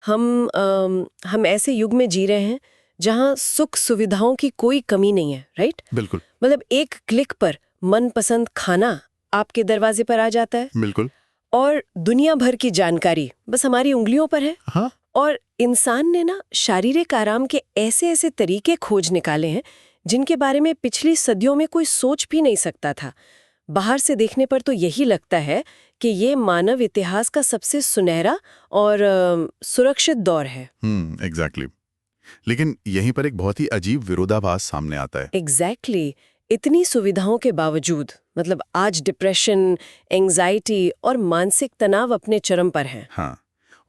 हम ऐसे युग में जी रहे हैं जहां सुख सुविधाओं की कोई कमी नहीं है, राइट? बिल्कुल। मतलब एक क्लिक पर मनपसंद खाना आपके दरवाजे पर आ जाता है बिल्कुल। और दुनिया भर की जानकारी बस हमारी उंगलियों पर है। हाँ। और इंसान ने ना शारीरिक आराम के ऐसे ऐसे तरीके खोज निकाले हैं जिनके बारे में पिछली सदियों में कोई सोच भी नहीं सकता था। बाहर से देखने पर तो यही लगता है कि ये मानव इतिहास का सबसे सुनहरा और सुरक्षित दौर है। एग्जैक्टली। लेकिन यहीं पर एक बहुत ही अजीब विरोधाभास सामने आता है। एग्जैक्टली। इतनी सुविधाओं के बावजूद मतलब आज डिप्रेशन, एंजाइटी और मानसिक तनाव अपने चरम पर हैं। हाँ।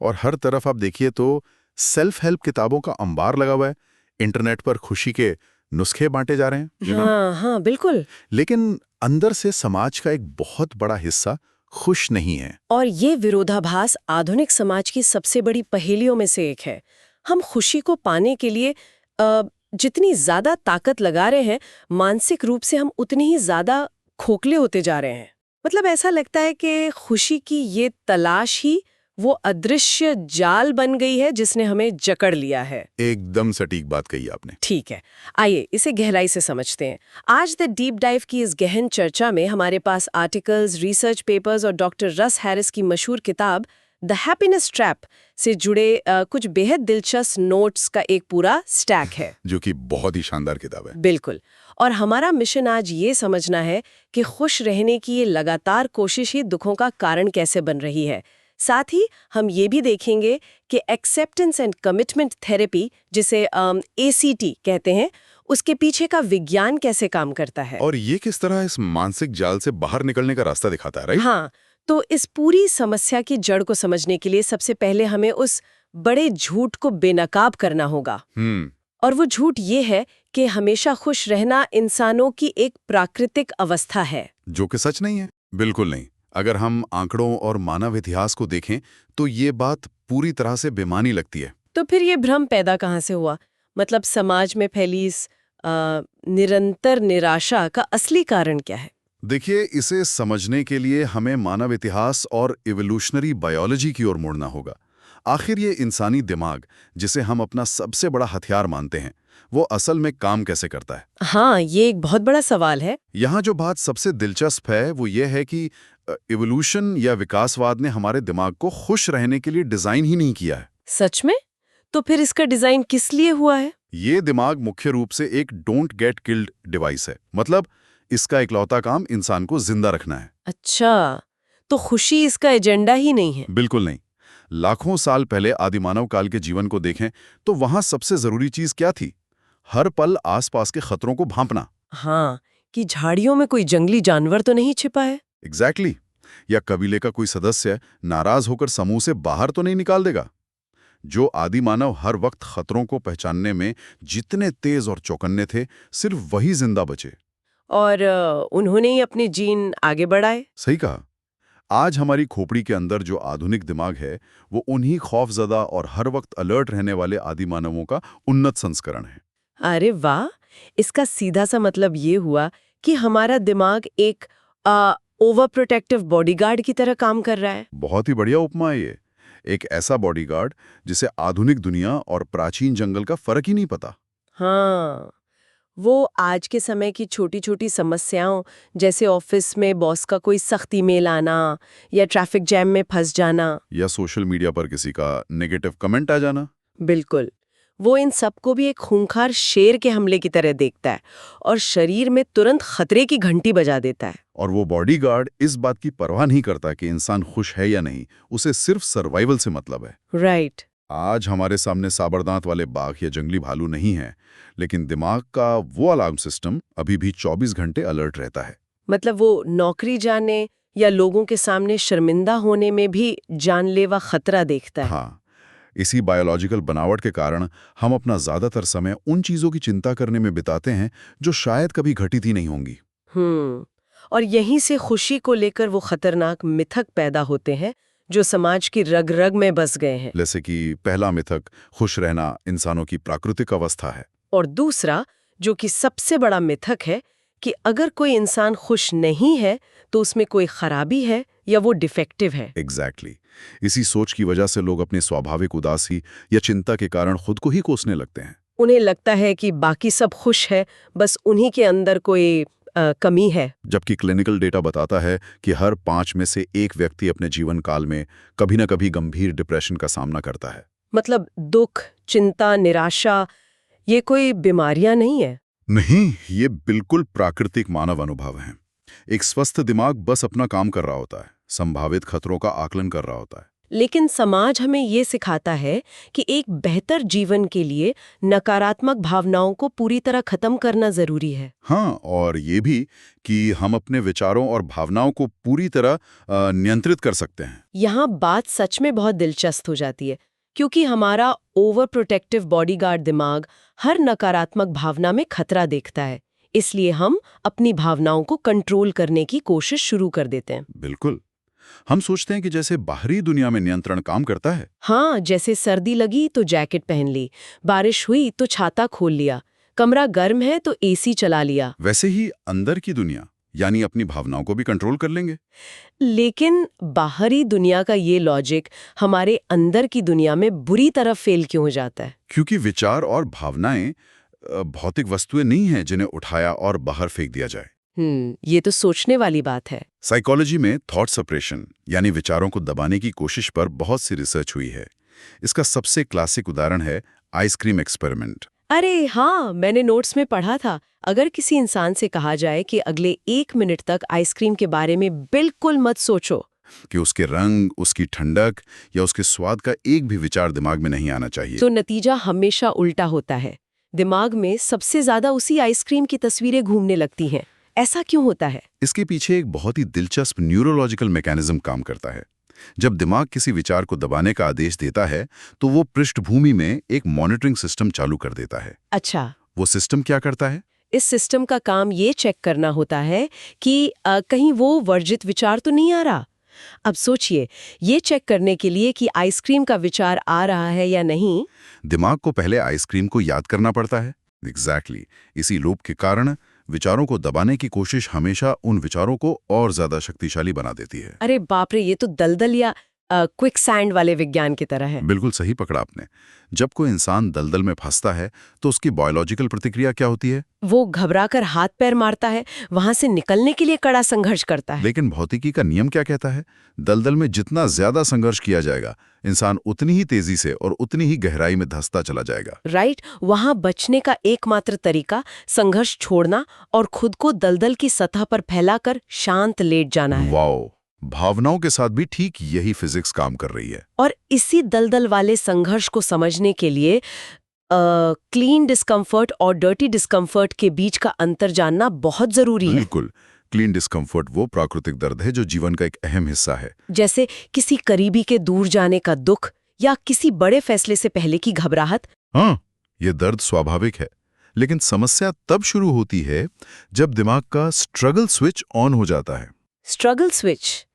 और हर तरफ आप देखिए तो सेल्फ हेल्प किताबों का अंबार लगा हुआ है। इंटरनेट पर खुशी के नुस्खे बांटे जा रहे हैं, हाँ हाँ बिल्कुल। लेकिन अंदर से समाज का एक बहुत बड़ा हिस्सा खुश नहीं है। और ये विरोधाभास आधुनिक समाज की सबसे बड़ी पहेलियों में से एक है। हम खुशी को पाने के लिए जितनी ज्यादा ताकत लगा रहे हैं, मानसिक रूप से हम उतनी ही ज्यादा खोखले होते जा रहे हैं। मतलब ऐसा लगता है कि खुशी की ये तलाश ही वो अदृश्य जाल बन गई है जिसने हमें जकड़ लिया है। एकदम सटीक बात कही आपने। ठीक है, आइए इसे गहराई से समझते हैं। आज द डीप डाइव की इस गहन चर्चा में हमारे पास आर्टिकल्स, रिसर्च पेपर्स और डॉक्टर रस हैरिस की मशहूर किताब द हैप्पीनेस ट्रैप से जुड़े कुछ बेहद दिलचस्प नोट्स का एक पूरा स्टैक है, जो कि बहुत ही शानदार किताब है। बिल्कुल। और हमारा मिशन आज ये समझना है कि खुश रहने की ये लगातार कोशिश ही दुखों का कारण कैसे बन रही है। साथ ही हम ये भी देखेंगे कि एक्सेप्टेंस एंड कमिटमेंट थेरेपी, जिसे ACT कहते हैं, उसके पीछे का विज्ञान कैसे काम करता है और ये किस तरह इस मानसिक जाल से बाहर निकलने का रास्ता दिखाता है, राइट? हाँ, तो इस पूरी समस्या की जड़ को समझने के लिए सबसे पहले हमें उस बड़े झूठ को बेनकाब करना होगा। और वो झूठ ये है कि हमेशा खुश रहना इंसानों की एक प्राकृतिक अवस्था है, जो कि सच नहीं है। बिल्कुल नहीं। अगर हम आंकड़ों और मानव इतिहास को देखें तो ये बात पूरी तरह से बेमानी लगती है। तो फिर ये भ्रम पैदा कहाँ से हुआ? मतलब समाज में फैली इस निरंतर निराशा का असली कारण क्या है? देखिए, इसे समझने के लिए हमें मानव इतिहास और इवोल्यूशनरी बायोलॉजी की ओर मुड़ना होगा। आखिर ये इंसानी दिमाग, जिसे हम अपना सबसे बड़ा हथियार मानते हैं, वो असल में काम कैसे करता है? हाँ, ये एक बहुत बड़ा सवाल है। यहाँ जो बात सबसे दिलचस्प है वो ये है कि इवोल्यूशन या विकासवाद ने हमारे दिमाग को खुश रहने के लिए डिजाइन ही नहीं किया है। सच में? तो फिर इसका डिजाइन किस लिए हुआ है? ये दिमाग मुख्य रूप से एक डोंट गेट किल्ड डिवाइस है। मतलब इसका इकलौता काम इंसान को जिंदा रखना है। अच्छा, तो खुशी इसका एजेंडा ही नहीं है? बिल्कुल नहीं। लाखों साल पहले आदिमानव काल के जीवन को देखें तो वहां सबसे जरूरी चीज क्या थी? हर पल आसपास के खतरों को भांपना। हाँ, कि झाड़ियों में कोई जंगली जानवर तो नहीं छिपा है? एग्जैक्टली। या कबीले का कोई सदस्य नाराज होकर समूह से बाहर तो नहीं निकाल देगा। जो आदिमानव हर वक्त खतरों को पहचानने में जितने तेज और चौकन्ने थे, सिर्फ वही जिंदा बचे। और उन्होंने ही अपने जीन आगे बढ़ाए। सही कहा। आज हमारी खोपड़ी के अंदर जो आधुनिक दिमाग है, वो उन्हीं खौफजदा और हर वक्त अलर्ट रहने वाले आदिमानवों का उन्नत संस्करण है। अरे वाह! इसका सीधा सा मतलब ये हुआ कि हमारा दिमाग एक ओवर प्रोटेक्टिव बॉडीगार्ड की तरह काम कर रहा है। बहुत ही बढ़िया उपमा है ये। एक ऐसा बॉडीगार्ड जिसे आधुनिक दुनिया और प्राचीन जंगल का फर्क ही नहीं पता। हाँ, वो आज के समय की छोटी-छोटी समस्याओं, जैसे ऑफिस में बॉस का कोई सख्त ईमेल आना या ट्रैफिक जैम में फंस जाना, या सोशल मीडिया पर किसी का नेगेटिव कमेंट आ जाना। बिल्कुल, वो इन सबको भी एक खूंखार शेर के हमले की तरह देखता है और शरीर में तुरंत खतरे की घंटी बजा देता है। और वो बॉडीगार्ड इस बात की परवाह नहीं करता कि इंसान खुश है या नहीं, उसे सिर्फ सर्वाइवल से मतलब है। राइट। आज हमारे सामने साबरदांत वाले बाघ या जंगली भालू नहीं है, लेकिन दिमाग का वो अलार्म सिस्टम अभी भी 24 घंटे अलर्ट रहता है। मतलब वो नौकरी जाने या लोगों के सामने शर्मिंदा होने में भी जानलेवा खतरा देखता है। हाँ, इसी बायोलॉजिकल बनावट के कारण हम अपना ज्यादातर समय उन चीजों की चिंता करने में बिताते हैं जो शायद कभी घटित ही नहीं होंगी। और यहीं से खुशी को लेकर वो खतरनाक मिथक पैदा होते हैं जो समाज की रग रग में बस गए हैं। जैसे कि पहला मिथक, खुश रहना इंसानों की प्राकृतिक अवस्था है। और दूसरा, जो कि सबसे बड़ा मिथक है, कि अगर कोई इंसान खुश नहीं है तो उसमें कोई खराबी है या वो डिफेक्टिव है। एग्जैक्टली इसी सोच की वजह से लोग अपनी स्वाभाविक उदासी या चिंता के कारण खुद को ही कोसने लगते हैं। उन्हें लगता है कि बाकी सब खुश है, बस उन्हीं के अंदर कोई कमी है। जबकि क्लिनिकल डेटा बताता है कि हर 5 में से 1 व्यक्ति अपने जीवन काल में कभी न कभी गंभीर डिप्रेशन का सामना करता है। मतलब दुख, चिंता, निराशा ये कोई बीमारियां नहीं है। नहीं, ये बिल्कुल प्राकृतिक मानव अनुभव हैं। एक स्वस्थ दिमाग बस अपना काम कर रहा होता है, संभावित खतरों का आकलन कर रहा होता है। लेकिन समाज हमें ये सिखाता है कि एक बेहतर जीवन के लिए नकारात्मक भावनाओं को पूरी तरह खत्म करना जरूरी है। हाँ, और ये भी कि हम अपने विचारों और भावनाओं को पूरी तरह नियंत्रित कर सकते हैं। यहाँ बात सच में बहुत दिलचस्प हो जाती है, क्योंकि हमारा ओवर प्रोटेक्टिव बॉडीगार्ड दिमाग हर नकारात्मक भावना में खतरा देखता है, इसलिए हम अपनी भावनाओं को कंट्रोल करने की कोशिश शुरू कर देते हैं। बिल्कुल, हम सोचते हैं कि जैसे बाहरी दुनिया में नियंत्रण काम करता है। हाँ, जैसे सर्दी लगी तो जैकेट पहन ली, बारिश हुई तो छाता खोल लिया, कमरा गर्म है तो एसी चला लिया। वैसे ही अंदर की दुनिया यानी अपनी भावनाओं को भी कंट्रोल कर लेंगे। लेकिन बाहरी दुनिया का ये लॉजिक हमारे अंदर की दुनिया में बुरी तरह फेल क्यों हो जाता है? क्योंकि विचार और भावनाएं भौतिक वस्तुएं नहीं हैं जिन्हें उठाया और बाहर फेंक दिया जाए। ये तो सोचने वाली बात है। साइकोलॉजी में थॉट सप्रेशन यानी विचारों को दबाने की कोशिश पर बहुत सी रिसर्च हुई है। इसका सबसे क्लासिक उदाहरण है आइसक्रीम एक्सपेरिमेंट। अरे हाँ, मैंने नोट्स में पढ़ा था। अगर किसी इंसान से कहा जाए कि अगले 1 मिनट तक आइसक्रीम के बारे में बिल्कुल मत सोचो, कि उसके रंग, उसकी ठंडक या उसके स्वाद का एक भी विचार दिमाग में नहीं आना चाहिए, तो नतीजा हमेशा उल्टा होता है। दिमाग में सबसे ज्यादा उसी आइसक्रीम की तस्वीरें घूमने लगती हैं। ऐसा क्यों होता है? इसके पीछे एक बहुत ही दिलचस्प न्यूरोलॉजिकल मैकेनिज्म काम करता है। जब दिमाग किसी विचार को दबाने का आदेश देता है तो वो पृष्ठभूमि में एक मॉनिटरिंग सिस्टम चालू कर देता है। अच्छा, वो सिस्टम क्या करता है? इस सिस्टम का काम ये चेक करना होता है कि कहीं वो वर्जित विचार तो नहीं आ रहा। अब सोचिए, ये चेक करने के लिए कि आइसक्रीम का विचार आ रहा है या नहीं, दिमाग को पहले आइसक्रीम को याद करना पड़ता है। एग्जैक्टली इसी लूप के कारण विचारों को दबाने की कोशिश हमेशा उन विचारों को और ज्यादा शक्तिशाली बना देती है। अरे बाप रे, ये तो दलदल या क्विक सैंड वाले विज्ञान की तरह है। बिल्कुल सही पकड़ा आपने। जब कोई इंसान दलदल में फंसता है तो उसकी बायोलॉजिकल प्रतिक्रिया क्या होती है? वो घबराकर हाथ पैर मारता है, वहां से निकलने के लिए कड़ा संघर्ष करता है। लेकिन भौतिकी का नियम क्या कहता है? दलदल में जितना ज्यादा संघर्ष किया जाएगा, इंसान उतनी ही तेजी से और उतनी ही गहराई में धंसता चला जाएगा। राइट, वहां बचने का एकमात्र तरीका संघर्ष छोड़ना और खुद को दलदल की सतह पर फैलाकर शांत लेट जाना है। वाओ, भावनाओं के साथ भी ठीक यही फिजिक्स काम कर रही है। और इसी दलदल वाले संघर्ष को समझने के लिए क्लीन डिस्कम्फर्ट और डर्टी डिस्कम्फर्ट के बीच का अंतर जानना बहुत जरूरी है। बिल्कुल, क्लीन डिस्कम्फर्ट वो प्राकृतिक दर्द है जो जीवन का एक अहम हिस्सा है। जैसे किसी करीबी के दूर जाने का दुख या किसी बड़े फैसले से पहले की घबराहट। हाँ, ये दर्द स्वाभाविक है, लेकिन समस्या तब शुरू होती है जब दिमाग का स्ट्रगल स्विच ऑन हो जाता है। स्ट्रगल स्विच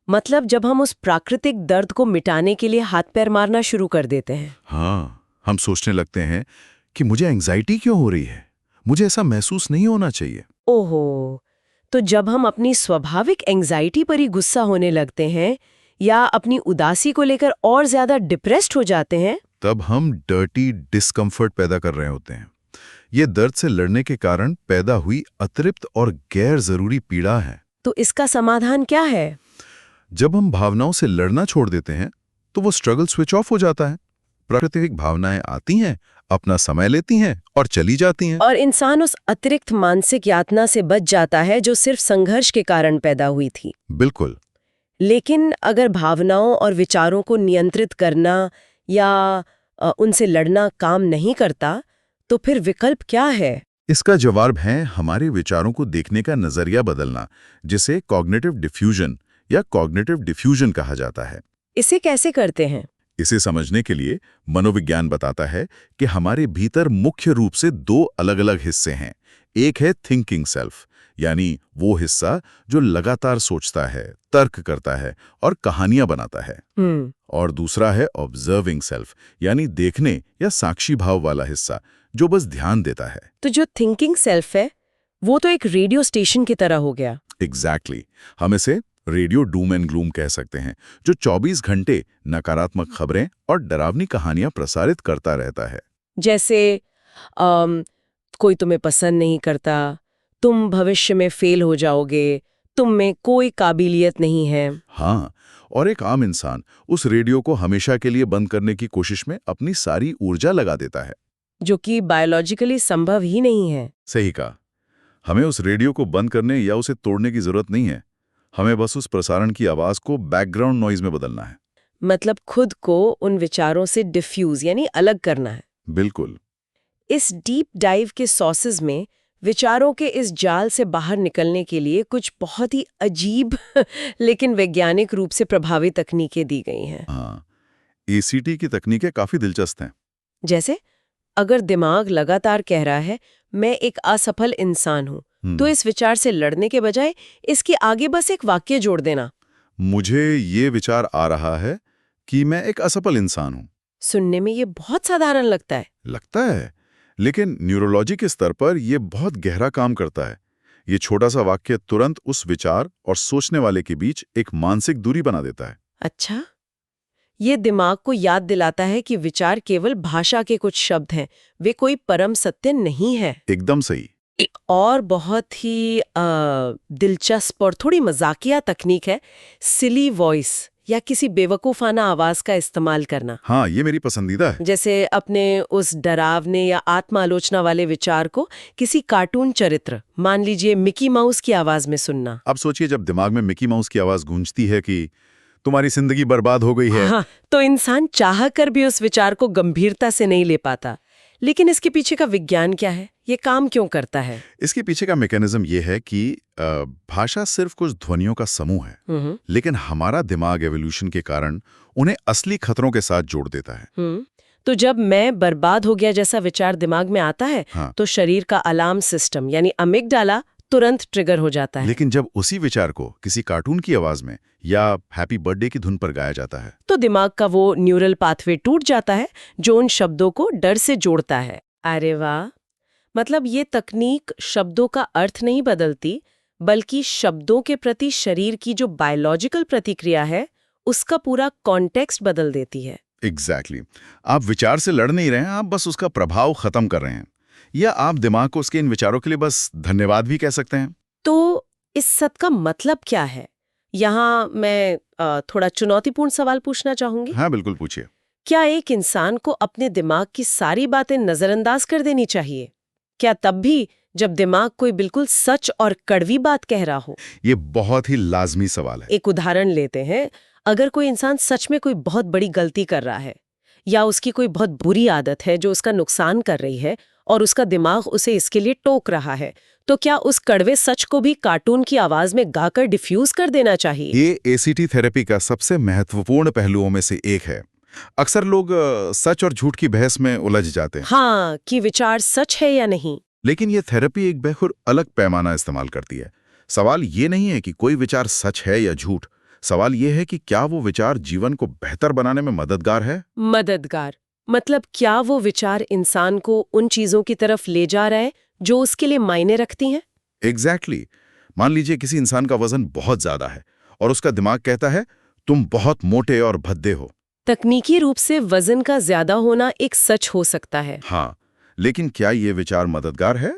मतलब जब हम उस प्राकृतिक दर्द को मिटाने के लिए हाथ पैर मारना शुरू कर देते हैं। हाँ, हम सोचने लगते हैं कि मुझे एंजाइटी क्यों हो रही है, मुझे ऐसा महसूस नहीं होना चाहिए। ओहो, तो जब हम अपनी स्वाभाविक एंजाइटी पर ही गुस्सा होने लगते हैं या अपनी उदासी को लेकर और ज्यादा डिप्रेस्ड हो जाते हैं, तब हम डर्टी डिस्कम्फर्ट पैदा कर रहे होते हैं। ये दर्द से लड़ने के कारण पैदा हुई अतिरिक्त और गैर जरूरी पीड़ा है। तो इसका समाधान क्या है? जब हम भावनाओं से लड़ना छोड़ देते हैं तो वो स्ट्रगल स्विच ऑफ हो जाता है। प्राकृतिक भावनाएं आती हैं, अपना समय लेती हैं और चली जाती हैं। और इंसान उस अतिरिक्त मानसिक यातना से बच जाता है जो सिर्फ संघर्ष के कारण पैदा हुई थी। बिल्कुल। लेकिन अगर भावनाओं और विचारों को नियंत्रित करना या उनसे लड़ना काम नहीं करता, तो फिर विकल्प क्या है? इसका जवाब है हमारे विचारों को देखने का नजरिया बदलना, जिसे कॉग्निटिव डिफ्यूजन या कॉग्निटिव डिफ्यूजन कहा जाता है। इसे कैसे करते हैं? इसे समझने के लिए मनोविज्ञान बताता है कि हमारे भीतर मुख्य रूप से 2 अलग-अलग हिस्से हैं। एक है थिंकिंग सेल्फ, यानी वो हिस्सा जो लगातार सोचता है, तर्क करता है और कहानियां बनाता है। और दूसरा है ऑब्जर्विंग सेल्फ, यानी देखने या साक्षी भाव वाला हिस्सा जो बस ध्यान देता है। तो जो थिंकिंग सेल्फ है वो तो एक रेडियो स्टेशन की तरह हो गया। एग्जैक्टली हम इसे रेडियो डूम एंड ग्लूम कह सकते हैं, जो 24 घंटे नकारात्मक खबरें और डरावनी कहानियां प्रसारित करता रहता है। जैसे अम, कोई तुम्हें पसंद नहीं करता, तुम भविष्य में फेल हो जाओगे, तुम में कोई काबिलियत नहीं है। हाँ, और एक आम इंसान उस रेडियो को हमेशा के लिए बंद करने की कोशिश में अपनी सारी ऊर्जा लगा देता है। जो कि बायोलॉजिकली संभव ही नहीं है। सही कहा। हमें उस रेडियो को बंद करने या उसे तोड़ने की जरूरत नहीं है। हमें बस उस प्रसारण की आवाज को बैकग्राउंड नॉइज में बदलना है। मतलब खुद को उन विचारों से डिफ्यूज यानी अलग करना है। बिल्कुल। इस डीप डाइव के सॉसेस में विचारों के इस जाल से बाहर निकलने के लिए कुछ बहुत ही अजीब लेकिन वैज्ञानिक रूप से प्रभावी तकनीकें दी गई हैं। हाँ, एसीटी की तकनीकें काफी दिलचस्प हैं। जैसे अगर दिमाग लगातार कह रहा है मैं एक असफल इंसान हूं, तो इस विचार से लड़ने के बजाय इसके आगे बस एक वाक्य जोड़ देना, मुझे ये विचार आ रहा है कि मैं एक असफल इंसान हूं। सुनने में ये बहुत साधारण लगता है। लगता है, लेकिन न्यूरोलॉजी के स्तर पर यह बहुत गहरा काम करता है। ये छोटा सा वाक्य तुरंत उस विचार और सोचने वाले के बीच एक मानसिक दूरी बना देता है। अच्छा, ये दिमाग को याद दिलाता है कि विचार केवल भाषा के कुछ शब्द हैं, वे कोई परम सत्य नहीं है। एकदम सही। एक और बहुत ही दिलचस्प और थोड़ी मजाकिया तकनीक है सिली वॉइस या किसी बेवकूफाना आवाज का इस्तेमाल करना। हाँ, ये मेरी पसंदीदा है। जैसे अपने उस डरावने या आत्मालोचना वाले विचार को किसी कार्टून चरित्र, मान लीजिए मिकी माउस की आवाज में सुनना। अब सोचिए, जब दिमाग में मिकी माउस की आवाज गूंजती है कि तुम्हारी जिंदगी बर्बाद हो गई है। हाँ, तो इंसान चाह कर भी उस विचार को गंभीरता से नहीं ले पाता। लेकिन इसके पीछे का विज्ञान क्या है? ये काम क्यों करता है? इसके पीछे का मैकेनिज्म ये है कि भाषा सिर्फ कुछ ध्वनियों का समूह है, लेकिन हमारा दिमाग एवोल्यूशन के कारण उन्हें असली खतरों के साथ जोड़ देता है। तो जब मैं बर्बाद हो गया जैसा विचार दिमाग में आता है, हाँ। तो शरीर का अलार्म सिस्टम यानी अमिगडाला तुरंत ट्रिगर हो जाता है। लेकिन जब उसी विचार को किसी कार्टून की आवाज में या हैप्पी बर्थडे की धुन पर गाया जाता है, तो दिमाग का वो न्यूरल पाथवे टूट जाता है जो उन शब्दों को डर से जोड़ता है। अरे वाह! मतलब ये तकनीक शब्दों का अर्थ नहीं बदलती, बल्कि शब्दों के प्रति शरीर की जो बायोलॉजिकल प्रतिक्रिया है, उसका पूरा कॉन्टेक्स्ट बदल देती है। एग्जैक्टली। आप विचार से लड़ नहीं रहे हैं, आप बस उसका प्रभाव खत्म कर रहे हैं। या आप दिमाग को उसके इन विचारों के लिए बस धन्यवाद भी कह सकते हैं। तो इस सब का मतलब क्या है? यहाँ मैं थोड़ा चुनौतीपूर्ण सवाल पूछना चाहूंगी। हाँ, बिल्कुल पूछिए। क्या एक इंसान को अपने दिमाग की सारी बातें नजरअंदाज कर देनी चाहिए? क्या तब भी जब दिमाग कोई बिल्कुल सच और कड़वी बात कह रहा हो? ये बहुत ही लाजमी सवाल है। एक उदाहरण लेते हैं। अगर कोई इंसान सच में कोई बहुत बड़ी गलती कर रहा है या उसकी कोई बहुत बुरी आदत है जो उसका नुकसान कर रही है और उसका दिमाग उसे इसके लिए टोक रहा है, तो क्या उस कड़वे सच को भी कार्टून की आवाज में गाकर डिफ्यूज कर देना चाहिए? ये एसीटी थेरेपी का सबसे महत्वपूर्ण पहलुओं में से एक है। अक्सर लोग सच और झूठ की बहस में उलझ जाते हैं। हाँ, कि विचार सच है या नहीं। लेकिन ये थेरेपी एक बेखुद अलग पैमाना इस्तेमाल करती है। सवाल ये नहीं है कि कोई विचार सच है या झूठ। सवाल ये है कि क्या वो विचार जीवन को बेहतर बनाने में मददगार है। मददगार मतलब क्या वो विचार इंसान को उन चीजों की तरफ ले जा रहा है जो उसके लिए मायने रखती हैं? एग्जैक्टली। मान लीजिए किसी इंसान का वजन बहुत ज्यादा है और उसका दिमाग कहता है तुम बहुत मोटे और भद्दे हो। तकनीकी रूप से वजन का ज्यादा होना एक सच हो सकता है। हाँ, लेकिन क्या ये विचार मददगार है?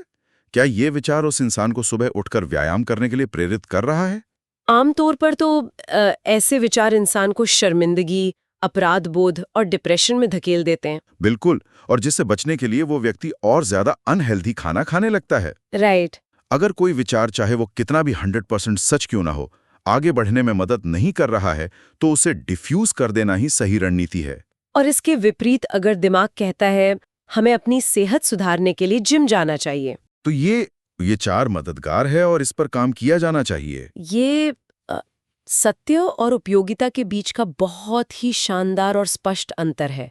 क्या ये विचार उस इंसान को सुबह उठकर व्यायाम करने के लिए प्रेरित कर रहा है? आमतौर पर तो ऐसे विचार इंसान को शर्मिंदगी, अपराध बोध और डिप्रेशन में धकेल देते हैं। बिल्कुल, और जिससे बचने के लिए वो व्यक्ति और ज्यादा अनहेल्दी खाना खाने लगता है। राइट। अगर कोई विचार चाहे वो कितना भी 100% सच क्यों ना हो, आगे बढ़ने में मदद नहीं कर रहा है, तो उसे डिफ्यूज कर देना ही सही रणनीति है। और इसके विपरीत अगर दिमाग कहता है हमें अपनी सेहत सुधारने के लिए जिम जाना चाहिए, तो ये चार मददगार है और इस पर काम किया जाना चाहिए। ये सत्य और उपयोगिता के बीच का बहुत ही शानदार और स्पष्ट अंतर है।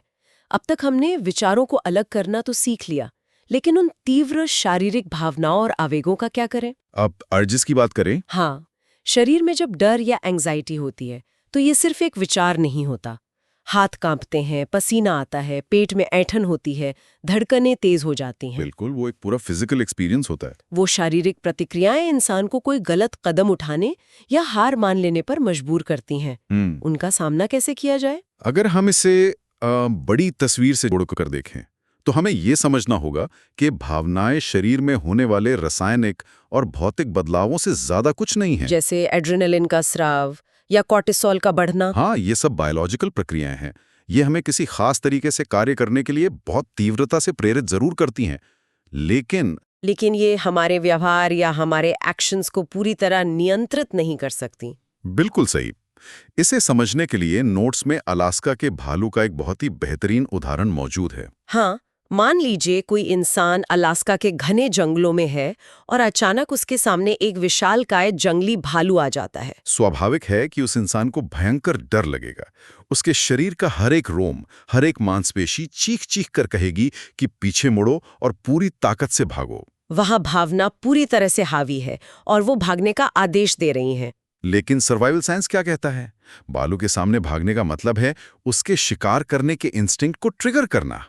अब तक हमने विचारों को अलग करना तो सीख लिया, लेकिन उन तीव्र शारीरिक भावनाओं और आवेगों का क्या करें? अब अर्जिस की बात करें। हाँ, शरीर में जब डर या एंग्जाइटी होती है तो ये सिर्फ एक विचार नहीं होता। हाथ कांपते हैं, पसीना आता है, पेट में ऐंठन होती है, धड़कनें तेज हो जाती हैं। बिल्कुल, वो एक पूरा फिजिकल एक्सपीरियंस होता है। वो शारीरिक प्रतिक्रियाएं इंसान को कोई गलत कदम उठाने या हार मान लेने पर मजबूर करती हैं। उनका सामना कैसे किया जाए? अगर हम इसे बड़ी तस्वीर से जोड़कर देखें तो हमें ये समझना होगा कि भावनाएं शरीर में होने वाले रासायनिक और भौतिक बदलावों से ज्यादा कुछ नहीं है। जैसे एड्रेनलिन का स्राव या कॉर्टिसोल का बढ़ना। हाँ, ये सब बायोलॉजिकल प्रक्रियाएं हैं। ये हमें किसी खास तरीके से कार्य करने के लिए बहुत तीव्रता से प्रेरित जरूर करती हैं, लेकिन ये हमारे व्यवहार या हमारे एक्शंस को पूरी तरह नियंत्रित नहीं कर सकती। बिल्कुल सही। इसे समझने के लिए नोट्स में अलास्का के भालू का एक बहुत ही बेहतरीन उदाहरण मौजूद है। हाँ, मान लीजिए कोई इंसान अलास्का के घने जंगलों में है और अचानक उसके सामने एक विशालकाय जंगली भालू आ जाता है। स्वाभाविक है कि उस इंसान को भयंकर डर लगेगा। उसके शरीर का हर एक रोम, हर एक मांसपेशी चीख चीख कर कहेगी कि पीछे मुड़ो और पूरी ताकत से भागो। वहाँ भावना पूरी तरह से हावी है और वो भागने का आदेश दे रही हैं। लेकिन सर्वाइवल साइंस क्या कहता है? भालू के सामने भागने का मतलब है उसके शिकार करने के इंस्टिंक्ट को ट्रिगर करना।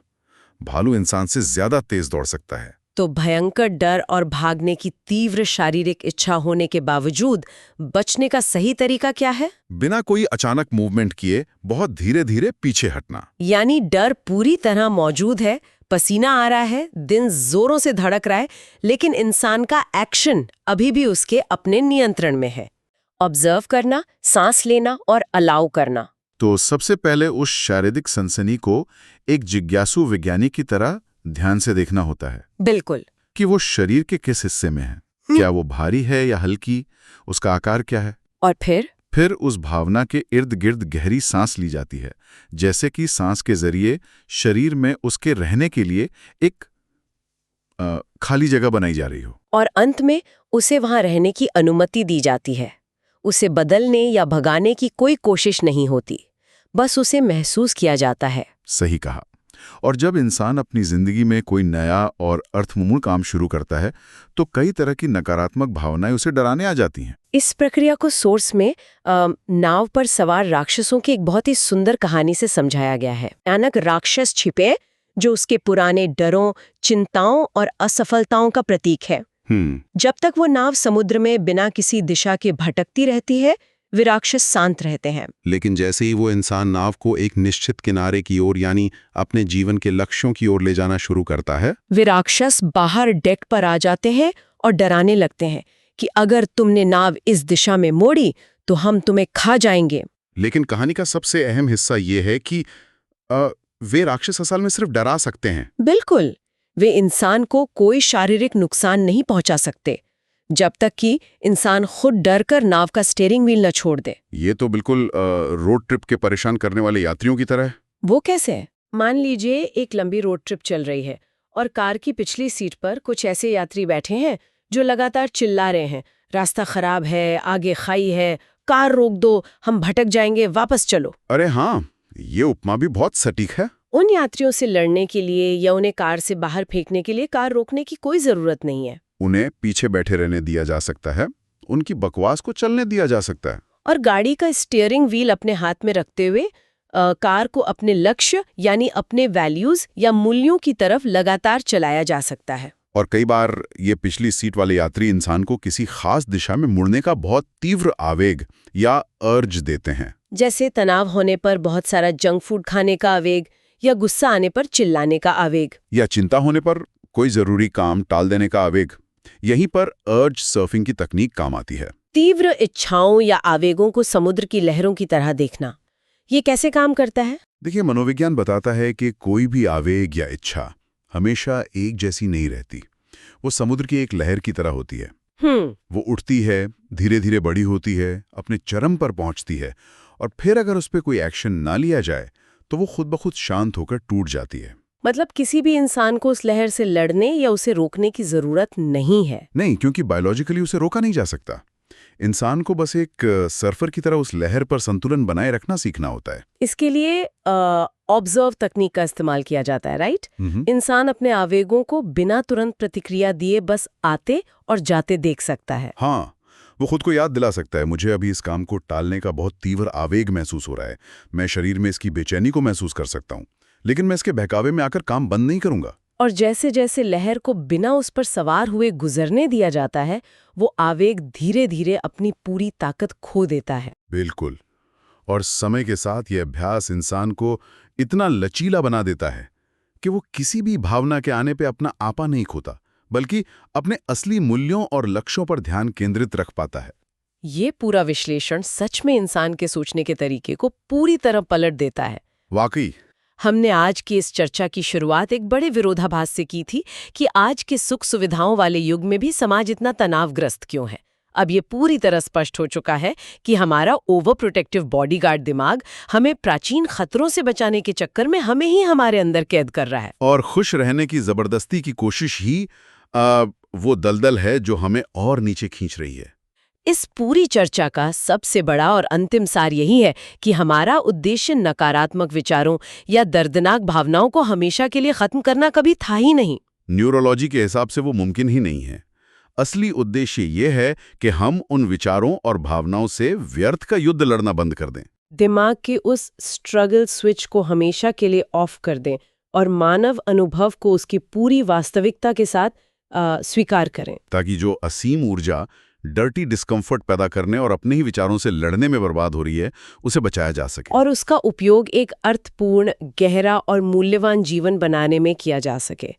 भालू इंसान से ज्यादा तेज दौड़ सकता है। तो भयंकर डर और भागने की तीव्र शारीरिक इच्छा होने के बावजूद बचने का सही तरीका क्या है? बिना कोई अचानक मूवमेंट किए बहुत धीरे धीरे पीछे हटना। यानी डर पूरी तरह मौजूद है, पसीना आ रहा है, दिन जोरों से धड़क रहा है, लेकिन इंसान का एक्शन अभी भी उसके अपने नियंत्रण में है। ऑब्जर्व करना, सांस लेना और अलाउ करना। तो सबसे पहले उस शारीरिक सनसनी को एक जिज्ञासु वैज्ञानिक की तरह ध्यान से देखना होता है। बिल्कुल। कि वो शरीर के किस हिस्से में है, क्या वो भारी है या हल्की, उसका आकार क्या है। और फिर उस भावना के इर्द गिर्द गहरी सांस ली जाती है, जैसे कि सांस के जरिए शरीर में उसके रहने के लिए एक खाली जगह बनाई जा रही हो। और अंत में उसे वहां रहने की अनुमति दी जाती है। उसे बदलने या भगाने की कोई कोशिश नहीं होती, बस उसे महसूस किया जाता है। सही कहा। और जब इंसान अपनी जिंदगी में कोई नया और अर्थपूर्ण काम शुरू करता है तो कई तरह की नकारात्मक भावनाएं उसे डराने आ जाती हैं। इस प्रक्रिया को सोर्स में नाव पर सवार राक्षसों की एक बहुत ही सुंदर कहानी से समझाया गया है। भयानक राक्षस छिपे जो उसके पुराने डरों, चिंताओं और असफलताओं का प्रतीक है। जब तक वो नाव समुद्र में बिना किसी दिशा के भटकती रहती है, वे राक्षस शांत रहते हैं। लेकिन जैसे ही वो इंसान नाव को एक निश्चित किनारे की ओर यानी अपने जीवन के लक्ष्यों की ओर ले जाना शुरू करता है, वे राक्षस बाहर डेक पर आ जाते हैं और डराने लगते हैं कि अगर तुमने नाव इस दिशा में मोड़ी तो हम तुम्हें खा जाएंगे। लेकिन कहानी का सबसे अहम हिस्सा ये है कि वे राक्षस असल में सिर्फ डरा सकते हैं। बिल्कुल, वे इंसान को कोई शारीरिक नुकसान नहीं पहुंचा सकते जब तक कि इंसान खुद डरकर नाव का स्टीयरिंग व्हील न छोड़ दे। ये तो बिल्कुल रोड ट्रिप के परेशान करने वाले यात्रियों की तरह है। वो कैसे? मान लीजिए एक लंबी रोड ट्रिप चल रही है और कार की पिछली सीट पर कुछ ऐसे यात्री बैठे हैं जो लगातार चिल्ला रहे हैं, रास्ता खराब है, आगे खाई है, कार रोक दो, हम भटक जाएंगे, वापस चलो। अरे हाँ, ये उपमा भी बहुत सटीक है। उन यात्रियों से लड़ने के लिए या उन्हें कार से बाहर फेंकने के लिए कार रोकने की कोई जरूरत नहीं है। उन्हें पीछे बैठे रहने दिया जा सकता है, उनकी बकवास को चलने दिया जा सकता है और गाड़ी का स्टीयरिंग व्हील अपने हाथ में रखते हुए कार को अपने लक्ष्य यानी अपने वैल्यूज या मूल्यों की तरफ लगातार चलाया जा सकता है। और कई बार ये पिछली सीट वाले यात्री इंसान को किसी खास दिशा में मुड़ने का बहुत तीव्र आवेग या अर्ज देते हैं। जैसे तनाव होने पर बहुत सारा जंक फूड खाने का आवेग या गुस्सा आने पर चिल्लाने का आवेग या चिंता होने पर कोई जरूरी काम टाल देने का आवेग। यहीं पर अर्ज सर्फिंग की तकनीक काम आती है। तीव्र इच्छाओं या आवेगों को समुद्र की लहरों की तरह देखना, ये कैसे काम करता है? देखिए, मनोविज्ञान बताता है कि कोई भी आवेग या इच्छा हमेशा एक जैसी नहीं रहती। वो समुद्र की एक लहर की तरह होती है। वो उठती है, धीरे धीरे बड़ी होती है, अपने चरम पर पहुंचती है और फिर अगर उस पर कोई एक्शन ना लिया जाए तो वो खुद ब खुद शांत होकर टूट जाती है। मतलब किसी भी इंसान को उस लहर से लड़ने या उसे रोकने की जरूरत नहीं है। नहीं, क्योंकि बायोलॉजिकली उसे रोका नहीं जा सकता। इंसान को बस एक सर्फर की तरह उस लहर पर संतुलन बनाए रखना सीखना होता है। इसके लिए ऑब्जर्व तकनीक का इस्तेमाल किया जाता है, राइट? इंसान अपने आवेगों को बिना तुरंत प्रतिक्रिया दिए बस आते और जाते देख सकता है। हाँ, वो खुद को याद दिला सकता है, मुझे अभी इस काम को टालने का बहुत तीव्र आवेग महसूस हो रहा है, मैं शरीर में इसकी बेचैनी को महसूस कर सकता हूँ, लेकिन मैं इसके बहकावे में आकर काम बंद नहीं करूंगा। और जैसे जैसे लहर को बिना उस पर सवार हुए गुजरने दिया जाता है, वो आवेग धीरे धीरे अपनी पूरी ताकत खो देता है। बिल्कुल। और समय के साथ ये अभ्यास इंसान को इतना लचीला बना देता है कि वो किसी भी भावना के आने पे अपना आपा नहीं खोता, बल्कि अपने असली मूल्यों और लक्ष्यों पर ध्यान केंद्रित रख पाता है। ये पूरा विश्लेषण सच में इंसान के सोचने के तरीके को पूरी तरह पलट देता है। वाकई। हमने आज की इस चर्चा की शुरुआत एक बड़े विरोधाभास से की थी कि आज के सुख सुविधाओं वाले युग में भी समाज इतना तनावग्रस्त क्यों है। अब ये पूरी तरह स्पष्ट हो चुका है कि हमारा ओवर प्रोटेक्टिव बॉडीगार्ड दिमाग हमें प्राचीन खतरों से बचाने के चक्कर में हमें ही हमारे अंदर कैद कर रहा है। और खुश रहने की जबरदस्ती की कोशिश ही वो दलदल है जो हमें और नीचे खींच रही है। इस पूरी चर्चा का सबसे बड़ा और अंतिम सार यही है कि हमारा उद्देश्य नकारात्मक विचारों या दर्दनाक भावनाओं को हमेशा के लिए खत्म करना कभी था ही नहीं। न्यूरोलॉजी के हिसाब से वो मुमकिन ही नहीं है। असली उद्देश्य ये है कि हम उन विचारों और भावनाओं से व्यर्थ का युद्ध लड़ना बंद कर दें, दिमाग के उस स्ट्रगल स्विच को हमेशा के लिए ऑफ कर दें और मानव अनुभव को उसकी पूरी वास्तविकता के साथ स्वीकार करें, ताकि जो असीम ऊर्जा डर्टी डिस्कम्फर्ट पैदा करने और अपने ही विचारों से लड़ने में बर्बाद हो रही है, उसे बचाया जा सके और उसका उपयोग एक अर्थपूर्ण, गहरा और मूल्यवान जीवन बनाने में किया जा सके।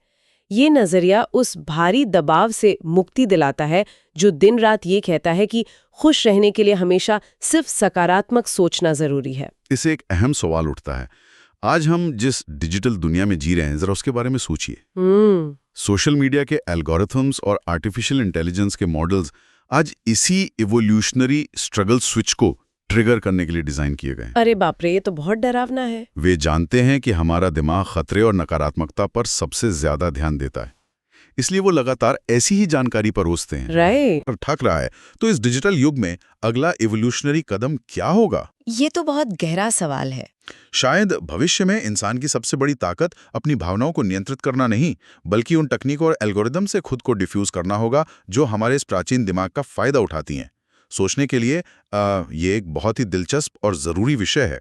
ये नजरिया उस भारी दबाव से मुक्ति दिलाता है जो दिन रात ये कहता है कि खुश रहने के लिए हमेशा सिर्फ सकारात्मक सोचना जरूरी है। इससे एक अहम सवाल उठता है, आज हम जिस डिजिटल दुनिया में जी रहे हैं, जरा उसके बारे में सोचिए। सोशल मीडिया के एल्गोरिथम्स और आर्टिफिशियल इंटेलिजेंस के मॉडल्स आज इसी इवोल्यूशनरी स्ट्रगल स्विच को ट्रिगर करने के लिए डिजाइन किए गए हैं। अरे बाप रे, ये तो बहुत डरावना है। वे जानते हैं कि हमारा दिमाग खतरे और नकारात्मकता पर सबसे ज्यादा ध्यान देता है, इसलिए वो लगातार ऐसी ही जानकारी परोसते हैं। राइट। और ठग रहा है। तो इस डिजिटल युग में अगला इवोल्यूशनरी कदम क्या होगा? ये तो बहुत गहरा सवाल है। शायद भविष्य में इंसान की सबसे बड़ी ताकत अपनी भावनाओं को नियंत्रित करना नहीं, बल्कि उन तकनीकों और एल्गोरिदम से खुद को डिफ्यूज करना होगा जो हमारे इस प्राचीन दिमाग का फायदा उठाती हैं। सोचने के लिए ये एक बहुत ही दिलचस्प और जरूरी विषय है।